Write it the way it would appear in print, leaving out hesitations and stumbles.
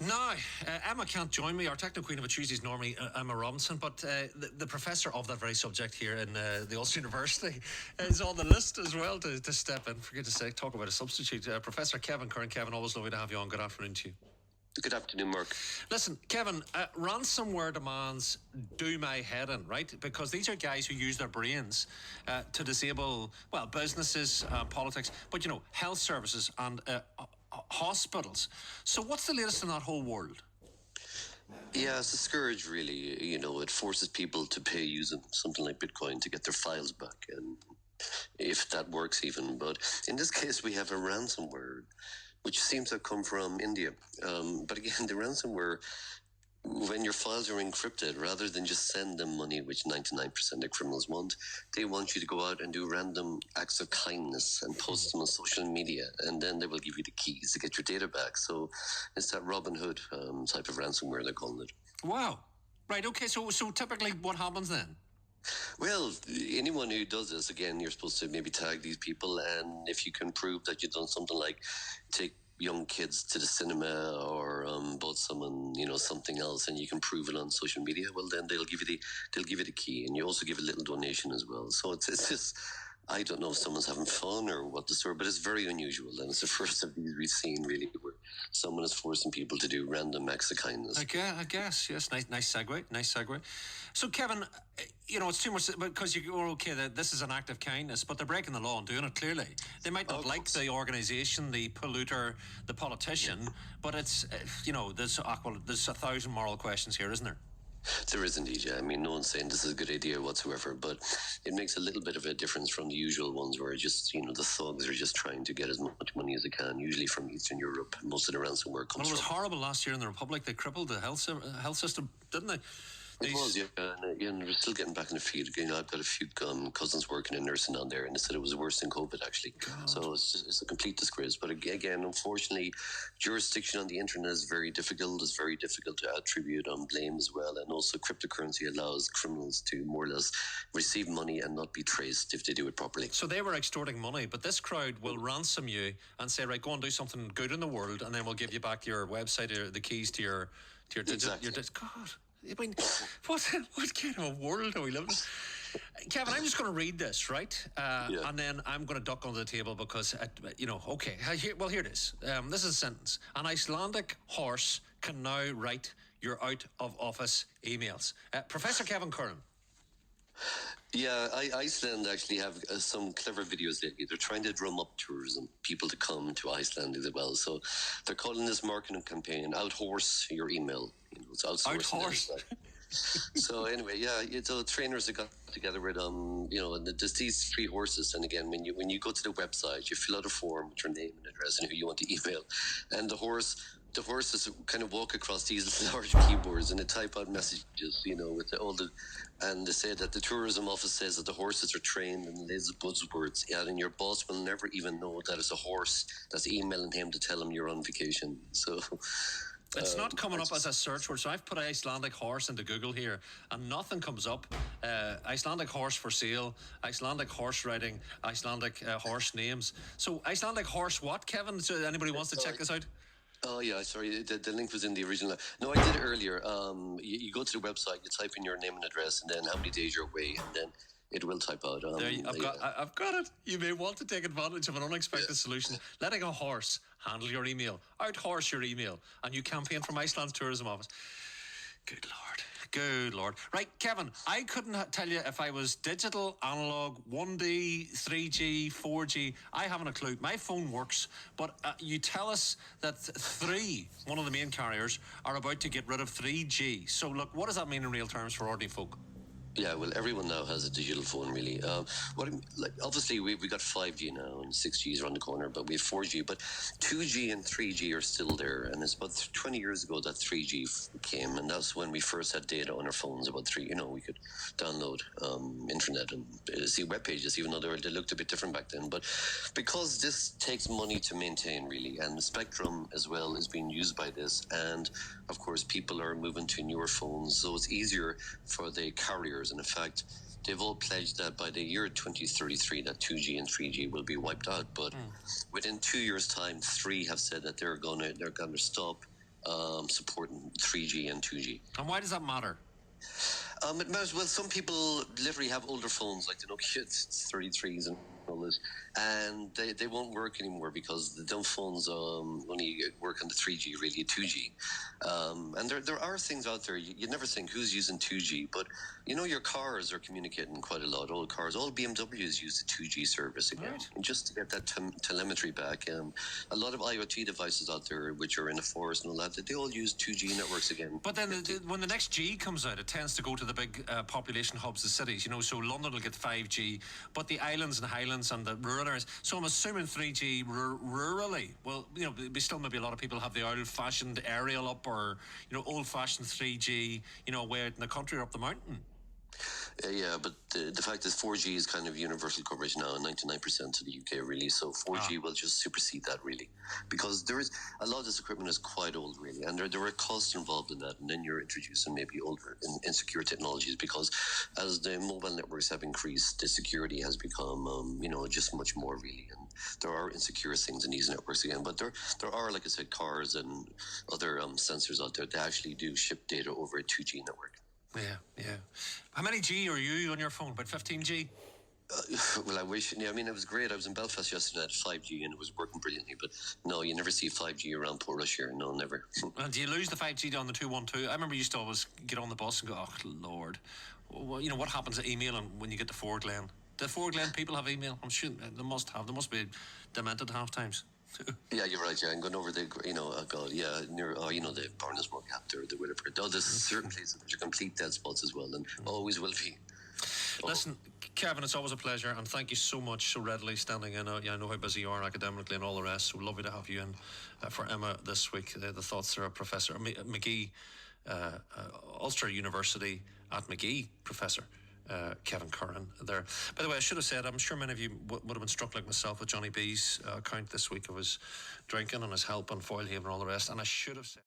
Now, Emma can't join me. Our techno queen of a Tuesday is normally Emma Robinson, but the professor of that very subject here in the Ulster University is on the list as well to step in. For goodness sake, talk about a substitute. Professor Kevin Curran. Kevin, always lovely to have you on. Good afternoon to you. Good afternoon, Mark. Listen, Kevin, ransomware demands do my head in, right? Because these are guys who use their brains to disable, well, businesses, politics, but, you know, health services and hospitals. So what's the latest in that whole world? Yeah, it's a scourge, really. You know, it forces people to pay using something like Bitcoin to get their files back, and if that works even. But in this case, we have a ransomware, which seems to have come from India. But again, the ransomware, when your files are encrypted, rather than just send them money, which 99% of criminals want, they want you to go out and do random acts of kindness and post them on social media, and then they will give you the keys to get your data back. So it's that Robinhood type of ransomware, they're calling it. Wow. Right, okay, so typically what happens then? Well, anyone who does this, again, you're supposed to maybe tag these people, and if you can prove that you've done something like take young kids to the cinema or bought someone, you know, something else, and you can prove it on social media, well, then they'll give you the key, and you also give a little donation as well. So it's just, I don't know if someone's having fun or what the story, but it's very unusual, and it's the first of these we've seen, really, where someone is forcing people to do random acts of kindness. I guess, yes. Nice segue. So, Kevin, you know, it's too much, because you're okay that this is an act of kindness, but they're breaking the law and doing it clearly. They might not like the organisation, the polluter, the politician, but it's, you know, there's 1,000 moral questions here, isn't there? There is indeed, yeah. I mean, no one's saying this is a good idea whatsoever, but it makes a little bit of a difference from the usual ones where just, you know, the thugs are just trying to get as much money as they can, usually from Eastern Europe. Most of the ransomware comes from. Well, it was horrible last year in the Republic. They crippled the health system, didn't they? It was, yeah, and we're still getting back in the field. You know, I've got a few cousins working in nursing down there, and they said it was worse than COVID, actually. God. So it's a complete disgrace. But again, unfortunately, jurisdiction on the internet is very difficult. It's very difficult to attribute blame as well. And also cryptocurrency allows criminals to more or less receive money and not be traced if they do it properly. So they were extorting money, but this crowd will ransom you and say, right, go and do something good in the world, and then we'll give you back your website or the keys to your exactly. God. I mean, what kind of a world are we living in? Kevin, I'm just going to read this, right? And then I'm going to duck under the table because, you know, okay. Here it is. This is a sentence. An Icelandic horse can now write your out-of-office emails. Professor Kevin Curran. Yeah, Iceland actually have some clever videos lately. They're trying to drum up tourism, people to come to Iceland as well. So they're calling this marketing campaign "Out-horse your email." You know, it's outsourcing. Out-horse. So anyway, yeah, so trainers have got together with you know, and there's these 3 horses. And again, when you go to the website, you fill out a form with your name and address and who you want to email, and the horses kind of walk across these large keyboards and they type out messages, you know, with and they say that the tourism office says that the horses are trained in lays buzzwords, and your boss will never even know that it's a horse that's emailing him to tell him you're on vacation. So it's not coming up as a search word. So I've put Icelandic horse into Google here and nothing comes up. Icelandic horse for sale, Icelandic horse riding, Icelandic horse names. So Icelandic horse what, Kevin? So anybody wants to check this out? Oh, yeah, sorry, the link was in the original. No, I did it earlier. You go to the website, you type in your name and address, and then how many days you're away, and then it will type out. I've got it. You may want to take advantage of an unexpected solution. Letting a horse handle your email. Out-horse your email. And you campaign from Iceland's tourism office. Good Lord. Right, Kevin, I couldn't tell you if I was digital, analog, 1D, 3G, 4G. I haven't a clue. My phone works, but you tell us that one of the main carriers, are about to get rid of 3G. So, look, what does that mean in real terms for ordinary folk? Yeah, well, everyone now has a digital phone, really. Obviously, we got 5G now, and 6G is around the corner, but we have 4G. But 2G and 3G are still there, and it's about 20 years ago that 3G came, and that's when we first had data on our phones. About 3, you know, we could download internet and see web pages, even though they looked a bit different back then. But because this takes money to maintain, really, and the spectrum as well is being used by this, and of course, people are moving to newer phones, so it's easier for the carriers. And in fact, they've all pledged that by the year 2033 that 2G and 3G will be wiped out. But within 2 years' time, 3 have said that they're going to stop supporting 3G and 2G. And why does that matter? It matters. Well, some people literally have older phones, like the Nokia 33s and all this, and they won't work anymore because the dumb phones only work on the 3G, really 2G. And there are things out there, you never think who's using 2G, but your cars are communicating quite a lot. All BMWs use the 2G service again, right. And just to get that telemetry back. A lot of IoT devices out there, which are in the forest and all that, they all use 2G networks again. But then when the next G comes out, it tends to go to the big population hubs of cities, so London will get 5G, but the islands and highlands and the rural areas. So I'm assuming 3G rurally. Well, we still maybe a lot of people have the old-fashioned aerial up, or old-fashioned 3G, way out in the country or up the mountain. Yeah, but the fact is 4G is kind of universal coverage now, 99% of the UK really. So 4G will just supersede that really, because there is a lot of this equipment is quite old really, and there are costs involved in that. And then you're introducing maybe older insecure technologies, because as the mobile networks have increased, the security has become just much more really. And there are insecure things in these networks again, but there are, like I said, cars and other sensors out there that actually do ship data over a 2G network. Yeah. How many G are you on your phone? About 15G? Well, I wish. Yeah, I mean, it was great. I was in Belfast yesterday at 5G and it was working brilliantly. But no, you never see 5G around Portrush here. No, never. And do you lose the 5G on the 212? I remember you used to always get on the bus and go, "Oh Lord," well, what happens to email and when you get to Fort Glen? Do Fort Glen people have email? I'm sure they must have. They must be demented half times. Yeah, you're right. Yeah, I'm going over the, near, the Barnesmore Gap there, the Willowbrook. There's certain places which are complete dead spots as well, and always will be. Listen, Kevin, it's always a pleasure, and thank you so much, so readily standing in. I know how busy you are academically and all the rest, so lovely to have you in for Emma this week. The thoughts are Professor McGee, Ulster University at McGee, Professor Kevin Curran there. By the way, I should have said, I'm sure many of you would have been struck like myself with Johnny B's account this week of his drinking and his help on Foyle Haven and all the rest, and I should have said